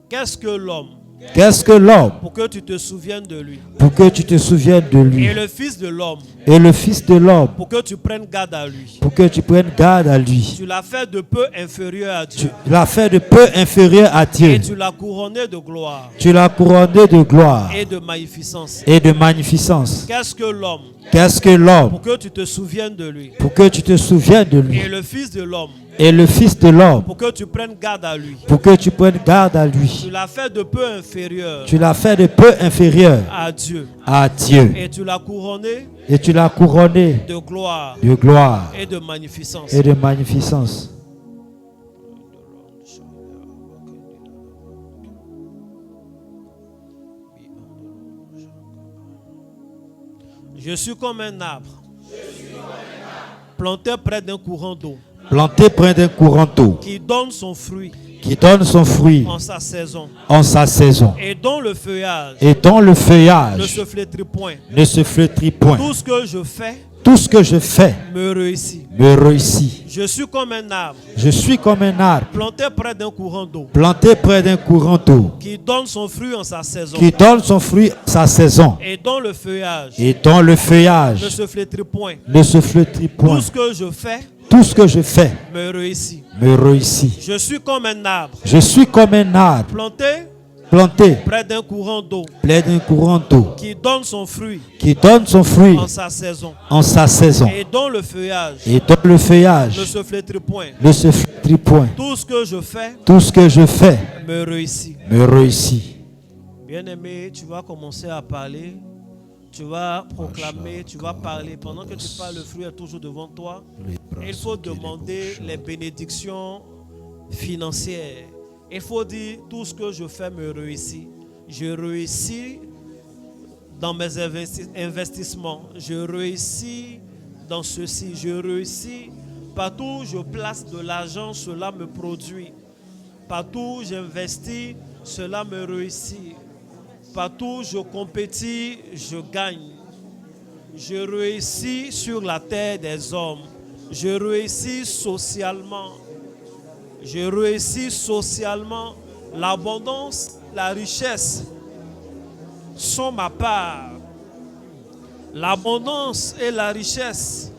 Qu'est-ce que l'homme Qu'est-ce que l'homme pour que tu te souviennes de lui? pour que tu te souviennes de lui, Et le Fils de l'homme et le Fils de l'homme pour que tu prennes garde à lui? pour que tu prennes garde à lui. Tu l'as fait de peu inférieur à Dieu Tu l'as fait de peu inférieur à Dieu. et tu l'as couronné de gloire Tu l'as couronné de gloire et de magnificence. et de magnificence. Qu'est-ce que l'homme Qu'est-ce que l'homme pour que tu te souviennes de lui? pour que tu te souviennes de lui, Et le Fils de l'homme et le Fils de l'homme pour que tu prennes garde à lui? pour que tu prennes garde à Tu lui. l'as fait de peu inférieur Tu l'as fait de peu inférieur à Dieu à Dieu et tu l'as couronné et tu l'as couronné de gloire de gloire et de magnificence. et de magnificence. Je suis comme un arbre planté près d'un courant d'eau Planté près d'un courant d'eau qui donne son fruit qui donne son fruit en sa saison en sa saison et dont le feuillage et dont le ne feuillage se flétrit point. ne se flétrit point. Tout ce que je fais Tout ce que je fais me réussit. me réussit. Je suis comme un arbre Je suis comme un arbre planté près d'un courant d'eau planté près d'un courant d'eau qui donne son fruit en sa saison qui donne son fruit en sa saison et dont le feuillage et dont le ne feuillage se flétrit point. ne se flétrit point. Tout ce que je fais Tout ce que je fais me réussit. me réussit. Je suis comme un arbre Je suis comme un arbre planté près d'un courant d'eau près d'un courant d'eau qui donne son fruit qui donne son fruit en sa saison en sa saison et dont le feuillage et dont le ne feuillage se flétrit point. ne se flétrit point. Tout ce que je fais Tout ce que je fais me réussit. me réussit. Bien-aimé, tu vas commencer à parler, tu vas proclamer, tu vas parler. Pendant que tu parles, le fruit est toujours devant toi. Et il faut demander les bénédictions financières. Il faut dire, tout ce que je fais me réussit. Je réussis dans mes investissements. Je réussis dans ceci. Je réussis. Partout où je place de l'argent, cela me produit. Partout où j'investis, cela me réussit. Partout où je compétis, je gagne. Je réussis sur la terre des hommes. Je réussis socialement. Je réussis socialement. L'abondance, la richesse sont ma part. L'abondance et la richesse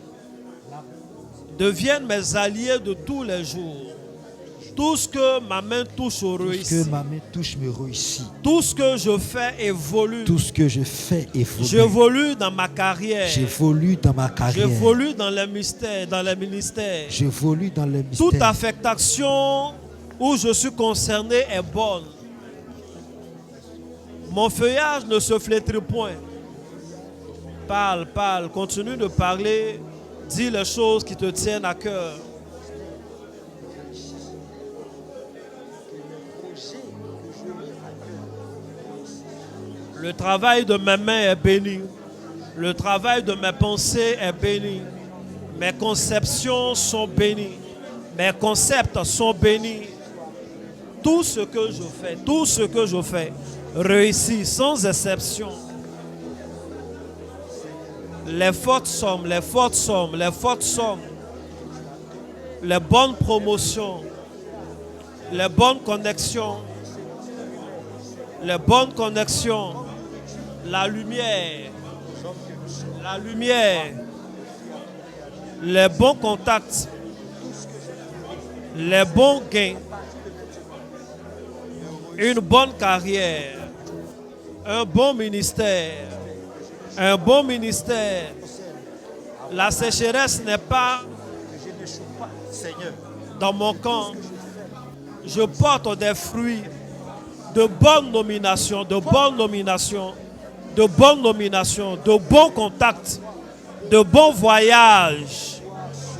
deviennent mes alliés de tous les jours. Tout ce que ma main touche au Tout ce réussit. que ma main touche me réussit. Tout ce que je fais évolue. Tout ce que je fais évolue. J'évolue dans ma carrière. J'évolue dans ma carrière. J'évolue dans les mystères, dans les ministères. J'évolue dans les mystères. Toute affectation où je suis concerné est bonne. Mon feuillage ne se flétrit point. Parle, parle, continue de parler. Dis les choses qui te tiennent à cœur. Le travail de mes mains est béni. Le travail de mes pensées est béni. Mes conceptions sont bénies. Mes concepts sont bénis. Tout ce que je fais réussit sans exception. Les fortes sommes, les fortes sommes, les fortes sommes, les bonnes promotions, les bonnes connexions, la lumière, les bons contacts, les bons gains, une bonne carrière, un bon ministère, un bon ministère. La sécheresse n'est pas dans mon camp. Je porte des fruits de bonnes nominations, de bonnes nominations, de bonnes nominations, de bons contacts, de bons voyages,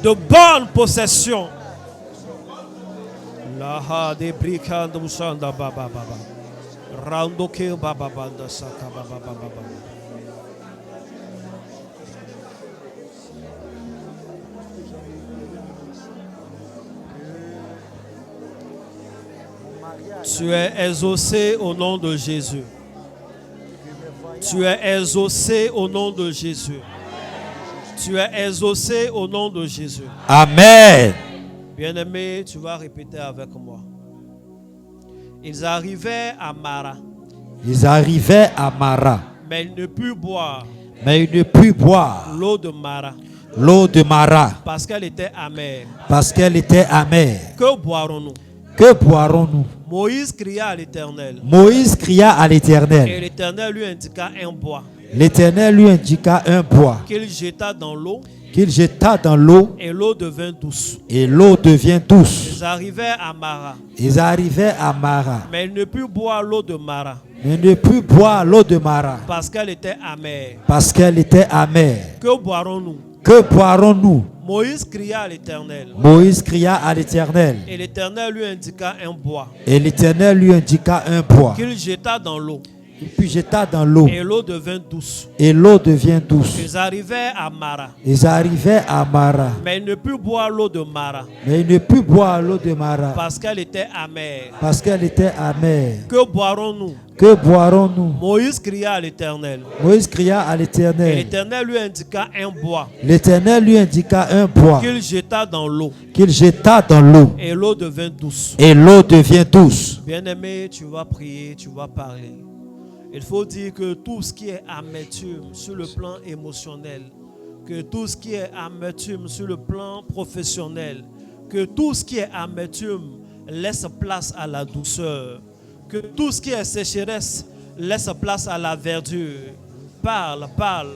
de bonnes possessions. Laha de brikanda usanda baba baba. Randoke baba banda saka baba baba baba. Tu es exaucé au nom de Jésus. Tu es exaucé au nom de Jésus. Tu es exaucé au nom de Jésus. Amen. Bien-aimé, tu vas répéter avec moi. Ils arrivaient à Mara, Ils arrivaient à Mara, mais ils ne purent boire mais ils ne purent boire l'eau de Mara l'eau de Mara parce qu'elle était amère. parce qu'elle était amère. Que boirons-nous? Que boirons-nous? Moïse cria à l'Éternel. Moïse cria à Et l'Éternel. l'Éternel lui indiqua un bois L'Éternel lui indiqua un bois qu'il jeta dans l'eau qu'il jeta dans l'eau et l'eau devint douce. et l'eau devient douce. Ils arrivaient à Mara, Ils arrivaient à Mara, mais ils ne purent boire l'eau de Mara mais ne purent boire l'eau de Mara parce qu'elle était amère. parce qu'elle était amère. Que boirons-nous? Que boirons-nous? Moïse cria à l'Éternel. Moïse cria à l'Éternel. Et l'Éternel lui indiqua un bois Et l'Éternel lui indiqua un bois. qu'il jeta dans l'eau Et puis jeta dans l'eau et l'eau devint douce. et l'eau devient douce. Ils arrivaient à Mara, Ils arrivaient à Mara, mais ils ne purent boire l'eau de Mara mais ils ne purent boire l'eau de Mara parce qu'elle était amère. parce qu'elle était amère. Que boirons-nous? Que boirons-nous? Moïse cria à l'Éternel. Moïse cria à Et l'Éternel. l'Éternel lui indiqua un bois L'Éternel lui indiqua un bois qu'il jeta dans l'eau qu'il jeta dans l'eau et l'eau devint douce. et l'eau devient douce. Bien-aimé, tu vas prier, tu vas parler. Il faut dire que tout ce qui est amertume sur le plan émotionnel, que tout ce qui est amertume sur le plan professionnel, que tout ce qui est amertume laisse place à la douceur, que tout ce qui est sécheresse laisse place à la verdure. Parle, parle,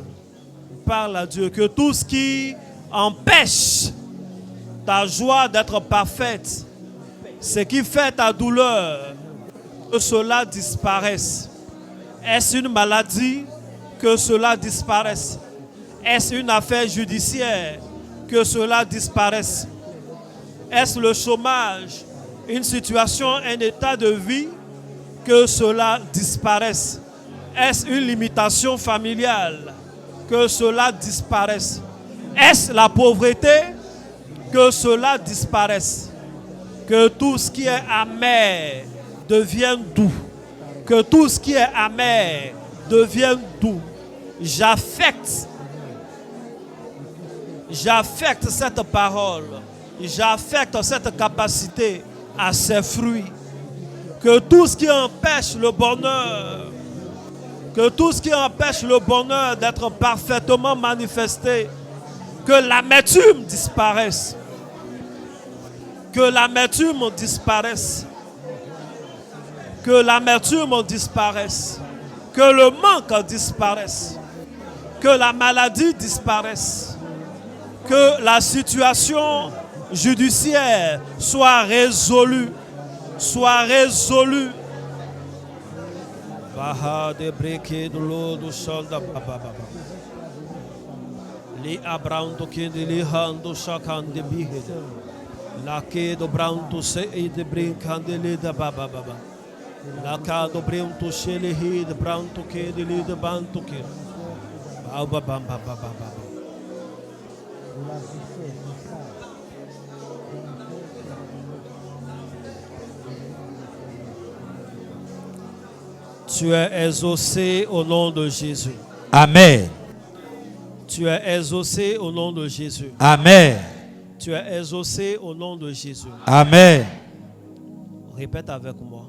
parle à Dieu. Que tout ce qui empêche ta joie d'être parfaite, ce qui fait ta douleur, que cela disparaisse. Est-ce une maladie? Que cela disparaisse. Est-ce une affaire judiciaire? Que cela disparaisse. Est-ce le chômage? Une situation, un état de vie? Que cela disparaisse. Est-ce une limitation familiale? Que cela disparaisse. Est-ce la pauvreté? Que cela disparaisse. Que tout ce qui est amer devienne doux. Que tout ce qui est amer devienne doux. J'affecte cette parole. J'affecte cette capacité à ses fruits. Que tout ce qui empêche le bonheur, que tout ce qui empêche le bonheur d'être parfaitement manifesté, que l'amertume disparaisse. Que l'amertume disparaisse. Que l'amertume disparaisse. Que le manque disparaisse. Que la maladie disparaisse. Que la situation judiciaire soit résolue. Soit résolue. Baha de breke de l'eau du sol de baba. Li abranto que de li hando chakan de bihe. La que do branto se e de brincan de li de baba baba. La ka do branto se li hi de branto que de li de banto que. Baba baba baba baba. Tu es exaucé au nom de Jésus. Amen. Tu es exaucé au nom de Jésus. Amen. Tu es exaucé au nom de Jésus. Amen. Répète avec moi.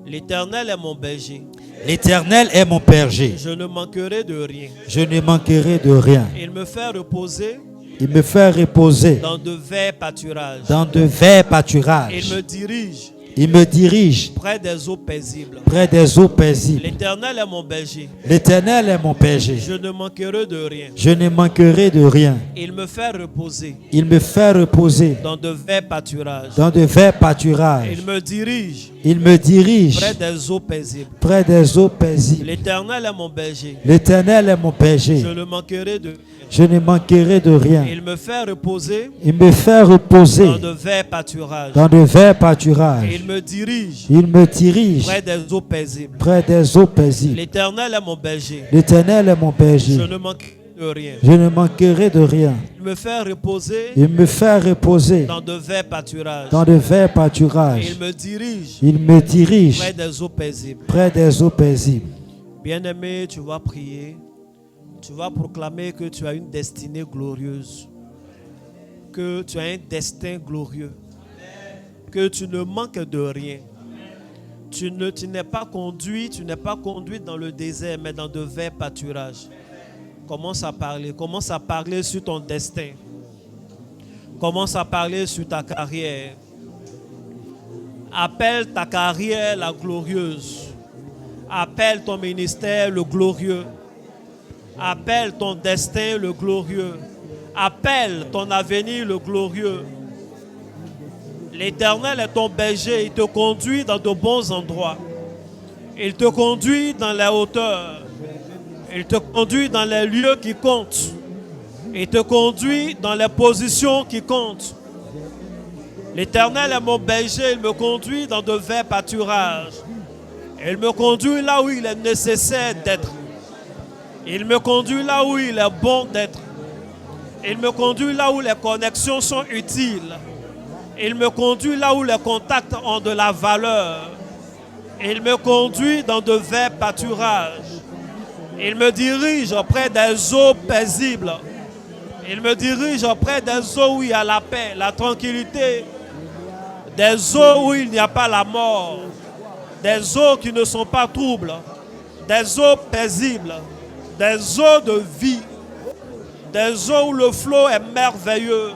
L'Éternel est mon berger. L'Éternel est mon berger. Je ne manquerai de rien. Je ne manquerai de rien. Il me fait reposer Il me fait reposer dans de verts pâturages. dans de verts pâturages. Il me dirige Il me dirige près des eaux paisibles. près des eaux paisibles. L'Éternel est mon berger. L'Éternel est mon berger. Je ne manquerai de rien. Je ne manquerai de rien. Il me fait reposer Il me fait reposer dans de verts pâturages. dans de verts pâturages. Il me dirige Il me dirige près des eaux paisibles. près des eaux paisibles. L'Éternel est mon berger. L'Éternel est mon berger. Je ne manquerai de rien. Je ne manquerai de rien. Il me fait reposer Il me fait reposer dans de verts pâturages. dans de verts pâturages. Il me dirige Il me dirige près des eaux paisibles. près des eaux paisibles. L'Éternel est mon berger. L'Éternel est mon Je berger. ne manquerai de rien. Je ne manquerai de rien. Il me fait reposer Il me fait reposer dans de verts pâturages. dans de verts pâturages. Il me dirige Il me dirige près des eaux paisibles. près des eaux paisibles. Bien-aimé, tu vas prier. Tu vas proclamer que tu as une destinée glorieuse. Que tu as un destin glorieux. Que tu ne manques de rien. Tu n'es pas conduit dans le désert, mais dans de verts pâturages. Commence à parler sur ton destin. Commence à parler sur ta carrière. Appelle ta carrière la glorieuse. Appelle ton ministère le glorieux. Appelle ton destin le glorieux. Appelle ton avenir le glorieux. L'Éternel est ton berger. Il te conduit dans de bons endroits. Il te conduit dans les hauteurs. Il te conduit dans les lieux qui comptent. Il te conduit dans les positions qui comptent. L'Éternel est mon berger. Il me conduit dans de verts pâturages. Il me conduit là où il est nécessaire d'être. Il me conduit là où il est bon d'être. Il me conduit là où les connexions sont utiles. Il me conduit là où les contacts ont de la valeur. Il me conduit dans de verts pâturages. Il me dirige auprès des eaux paisibles. Il me dirige auprès des eaux où il y a la paix, la tranquillité. Des eaux où il n'y a pas la mort. Des eaux qui ne sont pas troubles. Des eaux paisibles. Des eaux de vie. Des eaux où le flot est merveilleux.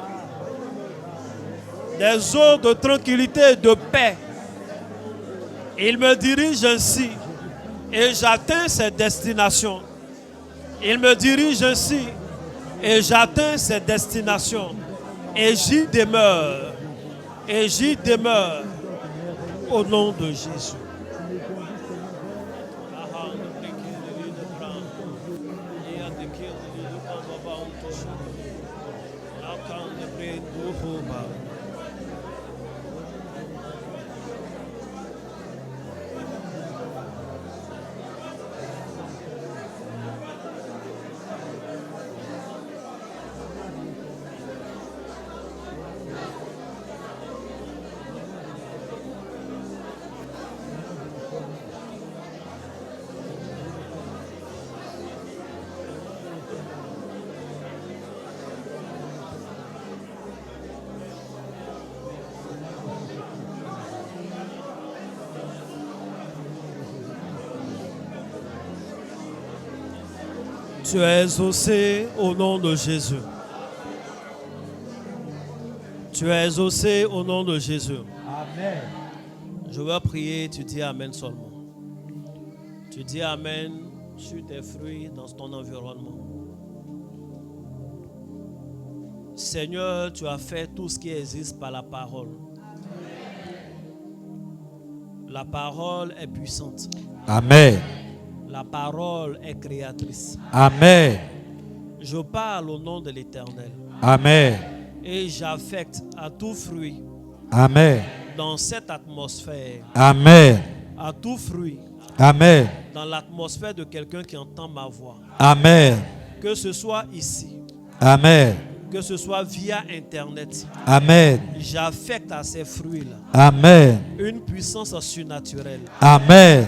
Des eaux de tranquillité et de paix. Il me dirige ainsi et j'atteins ses destinations. Il me dirige ainsi et j'atteins ses destinations. Et j'y demeure. Et j'y demeure au nom de Jésus. Tu es exaucé au nom de Jésus. Tu es exaucé au nom de Jésus. Amen. Je vais prier, tu dis Amen seulement. Tu dis Amen sur tes fruits dans ton environnement. Seigneur, tu as fait tout ce qui existe par la parole. La parole est puissante. Amen. La parole est créatrice. Amen. Je parle au nom de l'Éternel. Amen. Et j'affecte à tout fruit Amen. dans cette atmosphère. Amen. À tout fruit Amen. dans l'atmosphère de quelqu'un qui entend ma voix. Amen. Que ce soit ici, Amen. que ce soit via Internet. Amen. J'affecte à ces fruits-là Amen. une puissance surnaturelle. Amen.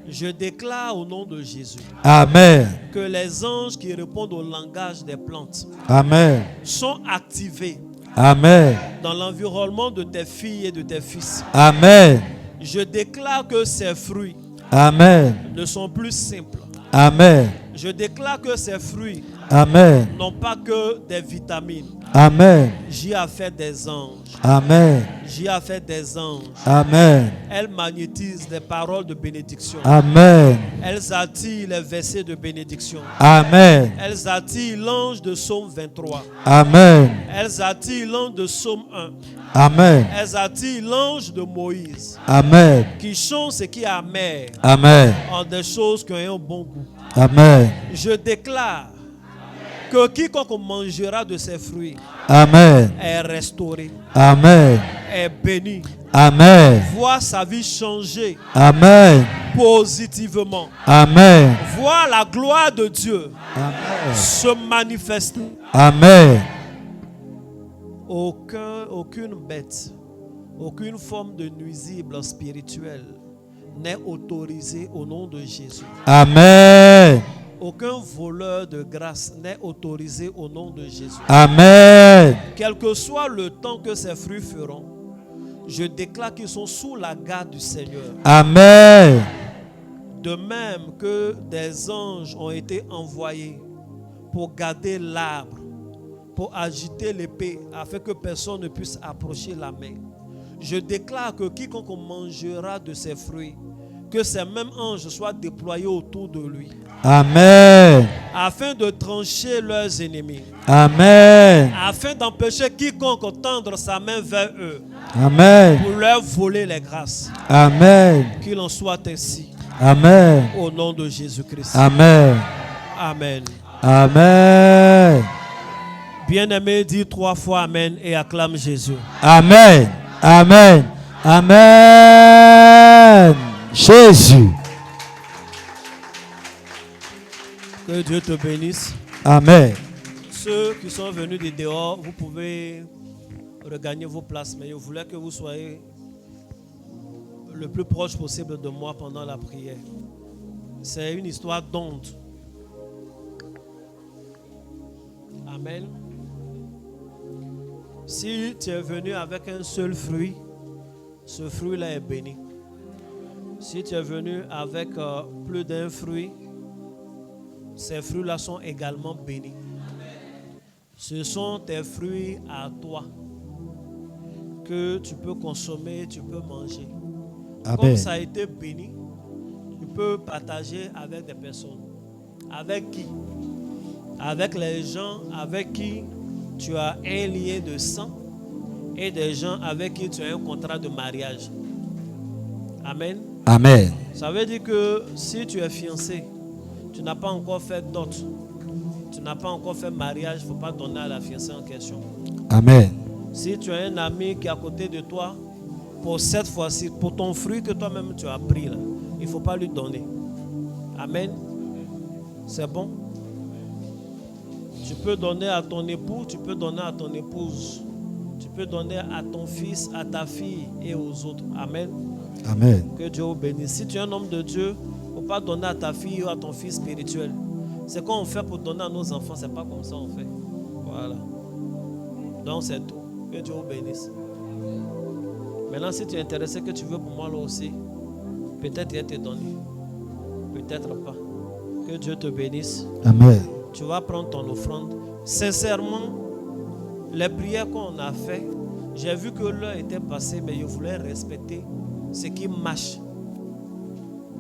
Je déclare au nom de Jésus Amen. que les anges qui répondent au langage des plantes Amen. sont activés Amen. dans l'environnement de tes filles et de tes fils. Amen. Je déclare que ces fruits Amen. ne sont plus simples. Amen. Je déclare que ces fruits Amen. n'ont pas que des vitamines. Amen. J'y ai fait des anges. Amen. J'y ai fait des anges. Amen. Elles magnétisent des paroles de bénédiction. Amen. Elles attirent les versets de bénédiction. Amen. Elles attirent l'ange de Psaume 23. Amen. Elles attirent l'ange de Psaume 1. Amen. Elles attirent l'ange de Moïse. Amen. Qui chante ce qui est amer Amen. en des choses qui ont un bon goût. Amen. Je déclare que quiconque mangera de ces fruits Amen. est restauré, Amen. est béni, Amen. voit sa vie changer Amen. positivement, Amen. voit la gloire de Dieu Amen. se manifester. Amen. Aucune bête, aucune forme de nuisible spirituel n'est autorisée au nom de Jésus. Amen. Aucun voleur de grâce n'est autorisé au nom de Jésus. Amen. Quel que soit le temps que ces fruits feront, je déclare qu'ils sont sous la garde du Seigneur. Amen. De même que des anges ont été envoyés pour garder l'arbre, pour agiter l'épée, afin que personne ne puisse approcher la main. Je déclare que quiconque mangera de ces fruits, que ces mêmes anges soient déployés autour de lui. Amen. Afin de trancher leurs ennemis. Amen. Afin d'empêcher quiconque tendre sa main vers eux. Amen. Pour leur voler les grâces. Amen. Qu'il en soit ainsi. Amen. Au nom de Jésus-Christ. Amen. Amen. Amen. Bien-aimé, dis 3 fois Amen et acclame Jésus. Amen. Amen. Amen. Jésus. Que Dieu te bénisse. Amen. Ceux qui sont venus de dehors, vous pouvez regagner vos places, mais je voulais que vous soyez le plus proche possible de moi pendant la prière. C'est une histoire d'onde. Amen. Si tu es venu avec un seul fruit, ce fruit-là est béni. Si tu es venu avec plus d'un fruit, ces fruits-là sont également bénis. Ce sont tes fruits à toi que tu peux consommer, tu peux manger. Amen. Comme ça a été béni, tu peux partager avec des personnes. Avec qui? Avec les gens avec qui tu as un lien de sang et des gens avec qui tu as un contrat de mariage. Amen. Amen. Ça veut dire que si tu es fiancé, tu n'as pas encore fait dot, tu n'as pas encore fait mariage, il ne faut pas donner à la fiancée en question. Amen. Si tu as un ami qui est à côté de toi, pour cette fois-ci, pour ton fruit que toi-même tu as pris, là, il ne faut pas lui donner. Amen. C'est bon? Tu peux donner à ton époux, tu peux donner à ton épouse. Tu peux donner à ton fils, à ta fille et aux autres. Amen. Amen. Que Dieu vous bénisse. Si tu es un homme de Dieu, il ne faut pas donner à ta fille ou à ton fils spirituel. C'est quoi on fait pour donner à nos enfants, c'est pas comme ça on fait. Voilà. Donc c'est tout. Que Dieu vous bénisse. Maintenant, si tu es intéressé, que tu veux pour moi là aussi, peut-être il va te donner. Peut-être pas. Que Dieu te bénisse. Amen. Tu vas prendre ton offrande. Sincèrement, les prières qu'on a fait, j'ai vu que l'heure était passée, mais je voulais respecter ce qui marche.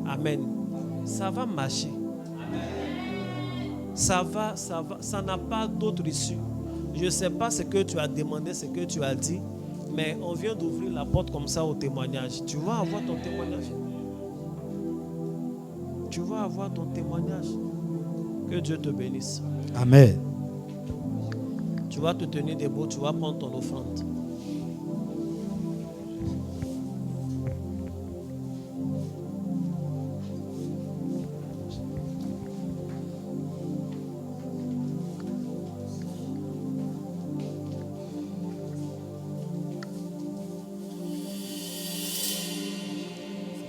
Amen. Ça va marcher. Ça va, ça n'a pas d'autre issue. Je ne sais pas ce que tu as demandé, ce que tu as dit, mais on vient d'ouvrir la porte comme ça au témoignage. Tu vas avoir ton témoignage. Tu vas avoir ton témoignage. Que Dieu te bénisse. Amen. Tu vas te tenir debout, tu vas prendre ton offrande.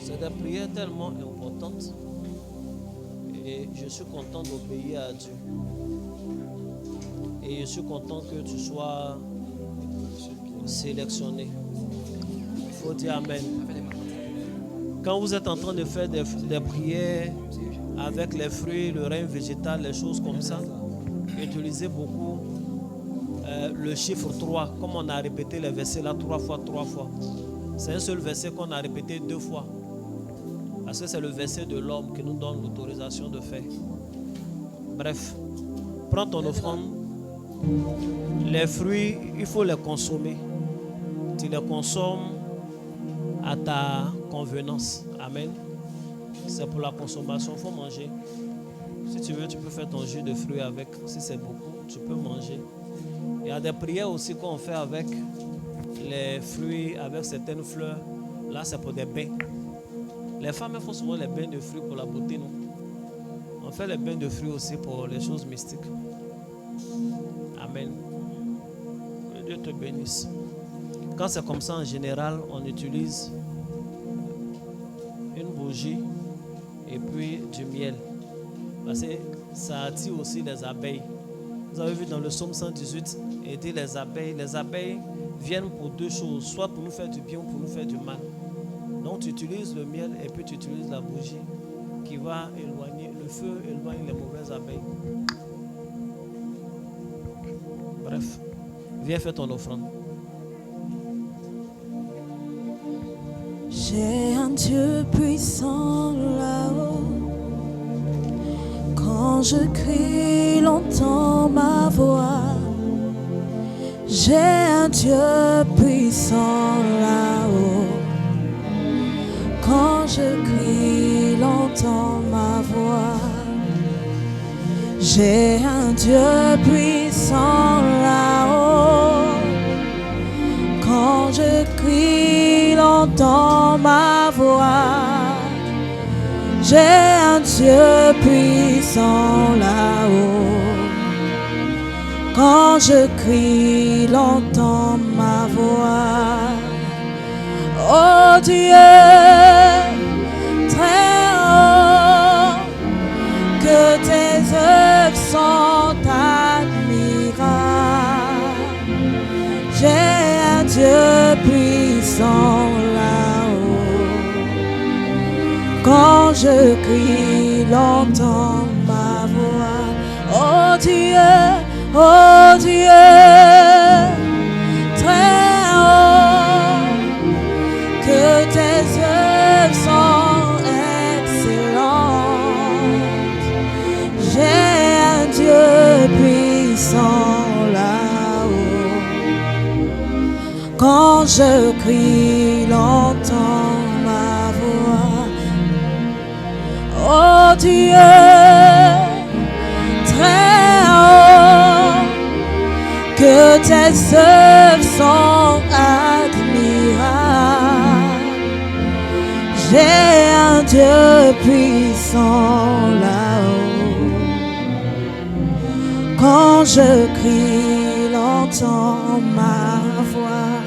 C'est des prières tellement importantes. Et je suis content d'obéir à Dieu. Et je suis content que tu sois sélectionné. Il faut dire Amen. Quand vous êtes en train de faire des prières avec les fruits, le règne végétal, les choses comme ça, utilisez beaucoup le chiffre 3, comme on a répété les versets là 3 fois. C'est un seul verset qu'on a répété 2 fois. Parce que c'est le verset de l'homme qui nous donne l'autorisation de faire. Bref, prends ton offrande. Les fruits, il faut les consommer. Tu les consommes à ta convenance. Amen. C'est pour la consommation, il faut manger. Si tu veux, tu peux faire ton jus de fruits avec. Si c'est beaucoup, tu peux manger. Il y a des prières aussi qu'on fait avec les fruits, avec certaines fleurs. Là, c'est pour des bains. Les femmes font souvent les bains de fruits pour la beauté, non? On fait les bains de fruits aussi pour les choses mystiques. Amen. Que Dieu te bénisse. Quand c'est comme ça, en général, on utilise une bougie et puis du miel. Parce que ça attire aussi les abeilles. Vous avez vu dans le psaume 118, aider les abeilles. Les abeilles viennent pour deux choses, soit pour nous faire du bien ou pour nous faire du mal. Donc tu utilises le miel et puis tu utilises la bougie qui va éloigner, le feu éloigne les mauvaises abeilles. Bref, viens faire ton offrande. J'ai un Dieu puissant là-haut. Quand je crie, il entend ma voix. J'ai un Dieu puissant là-haut. Quand je crie, il entend ma voix. J'ai un Dieu puissant là-haut. Quand je crie, il entend ma voix. J'ai un Dieu puissant là-haut. Quand je crie, il entend ma voix. Oh Dieu, très haut, que tes œuvres sont admirables. J'ai un Dieu puissant là-haut. Quand je crie, il entend ma voix. Oh Dieu, très haut, que tes œuvres sont excellentes. J'ai un Dieu puissant là-haut. Quand je crie, il entend ma voix. Oh Dieu, très haut, que tes œuvres sont admirables. J'ai un Dieu puissant là-haut. Quand je crie, il entend ma voix.